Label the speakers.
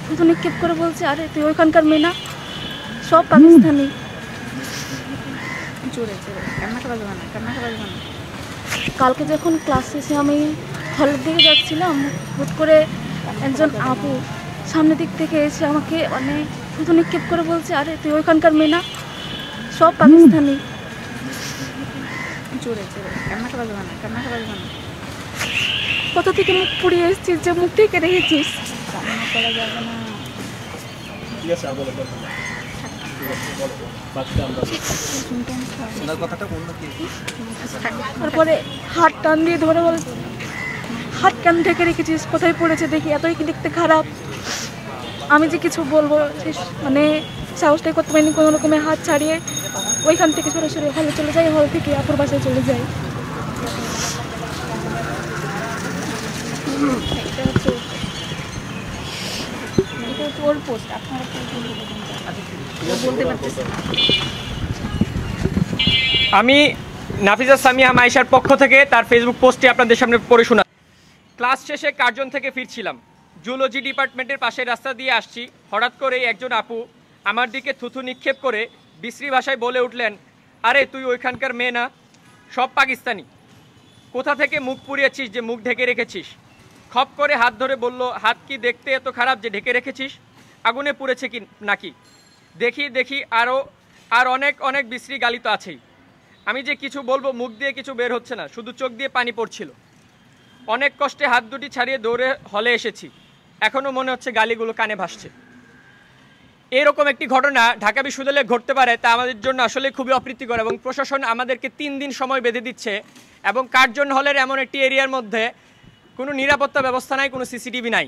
Speaker 1: থুতু নিক্ষেপ করে বলছে, আরে তুই ওইখানকার মেয়ে না, সব পাকিস্তানি।
Speaker 2: জোরে জোরে কান্নাটা বাজবে না, কান্নাটা বাজবে না।
Speaker 1: কালকে যখন ক্লাস শেষে আমি হলের দিকে যাচ্ছিলাম, হুট করে একজন আপু সামনের দিক থেকে এসে আমাকে মানে থুতু নিক্ষেপ করে বলছে, আরে তুই ওইখানকার মেয়ে না, সব পাকিস্তানি।
Speaker 2: জোরে জোরে কান্নাটা বাজবে না, কান্নাটা বাজবে না।
Speaker 1: কোথা থেকে মুখ পুড়িয়ে এসেছিস যে মুখ ঢেকে রেখেছিস?
Speaker 2: কান্না করা যাবে না।
Speaker 3: ঠিক আছে, বলো কথাটা অন্য কি?
Speaker 1: তারপরে হাত টান দিয়ে ধরে বল, হাত কান ঢেকে রেখেছিস, কোথায় পড়েছে দেখি, এতই কি দেখতে খারাপ? আমি যে কিছু বলবো মানে সাহসটাই করতে পারিনি, কোনো রকমের হাত ছাড়িয়ে ওইখান থেকে সরাসরি হলে চলে যাই, হল থেকে আপুর বাসায় চলে যাই।
Speaker 2: এটা হচ্ছে ওর পোস্ট, আপনারা বলতে পারতেছেন।
Speaker 4: আমি নাফিজা সামিয়া মাইশার পক্ষ থেকে তার ফেসবুক পোস্টে আপনাদের সামনে পড়ে শোনা। ক্লাস শেষে কার্জন থেকে ফিরছিলাম, জুলজি ডিপার্টমেন্টের পাশের রাস্তা দিয়ে আসছি। হঠাৎ করেই একজন আপু আমার দিকে থুথু নিক্ষেপ করে বিশ্রী ভাষায় বলে উঠলেন, আরে তুই ওইখানকার মেয়ে না, সব পাকিস্তানি। কোথা থেকে মুখ পুড়িয়েছিস যে মুখ ঢেকে রেখেছিস? খপ করে হাত ধরে বলল, হাত কি দেখতে এত খারাপ যে ঢেকে রেখেছিস? আগুনে পুড়েছে কি নাকি? দেখি আর অনেক অনেক বিশ্রী গালি তো আছেই। আমি যে কিছু বলবো মুখ দিয়ে কিছু বের হচ্ছে না, শুধু চোখ দিয়ে পানি পড়ছিল। অনেক কষ্টে হাত দুটি ছাড়িয়ে দৌড়ে হলে এসেছি, এখনও মনে হচ্ছে গালিগুলো কানে ভাসছে। এরকম একটি ঘটনা ঢাকা বিশ্ববিদ্যালয়ে ঘটতে পারে তা আমাদের জন্য আসলে খুবই অপ্রীতিকর, এবং প্রশাসন আমাদেরকে 3 দিন সময় বেঁধে দিচ্ছে, এবং কার্জন হলের এমন একটি এরিয়ার মধ্যে কোনো নিরাপত্তা ব্যবস্থা নাই, কোনো সিসিটিভি নাই।